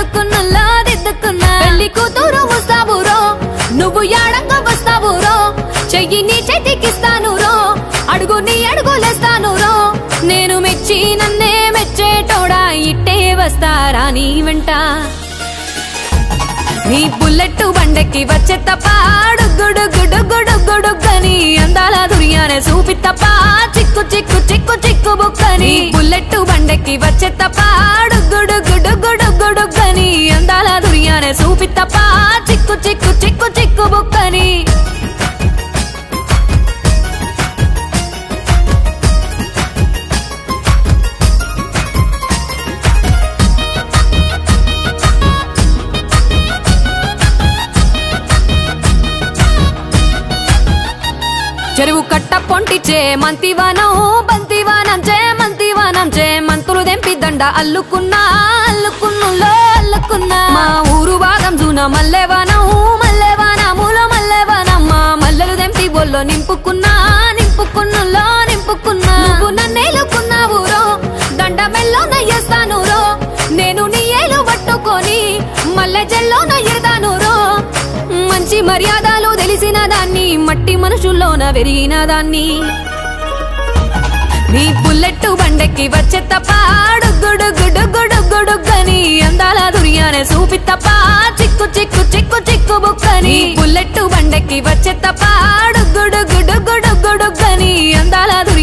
దిద్దుకున్నలా దిద్దుకున్నా పెళ్లి కూతురు వస్తావురో నువ్వు యాడంగా వస్తావురో చెయ్యి నీ చేతికిస్తాను రో అడుగు నీ అడుగులేస్తాను రో నేను మెచ్చి నన్నే మెచ్చేటోడా ఇట్టే వస్తారా నీ వెంట నీ బుల్లెట్ బండెక్కి వచ్చే తప్ప గుడుగుడుగుడుగుడుగుడుగని అందాల దుర్యానే చూపి తప్ప చిక్కు చిక్కు చిక్కు చిక్కు బుక్కని బుల్లెట్ బండెక్కి వచ్చే తప్ప గుడుగుడుగుడుగుడుగని అందాల దుర్యానే చూపి తప్ప చిక్కు చిక్కు చిక్కు చిక్కు బుక్కని చెరువు కట్ట పొంటిచే మంతివానం బంతివానం చే మంతివానం చే మంతులు దెంపి దండ అల్లుకున్నా అల్లుకున్నులో అల్లుకున్నా మా ఊరు భాగం జూన మల్లెవానం మల్లెవానములో మల్లెవానమ్మ మల్లెలు దెంపి బొల్లో నింపుకున్నా నింపుకున్నులో నింపుకున్నా నువ్వు నన్నేలుకున్నావు రో దండ మెల్లో నయ్యేస్తాను రో నేను నీ ఏలు పట్టుకొని మల్లె జల్లో నయ్యేదాను రో మంచి మర్యాదలు తెలిసిన దాన్ని మట్టి మనుషుల్లోన వెరిగిన దాన్ని నీ బుల్లెట్ బండెక్కి వచ్చే తప్ప గుడుగుడుగుడుగుడుగని అందాల దుర్యానే చూపి తప్ప చిక్కు చిక్కు చిక్కు చిక్కు బుక్కని బుల్లెట్ బండెక్కి వచ్చే తప్ప గుడుగుడుగుడుగుడుగని అందాల దుర్యానే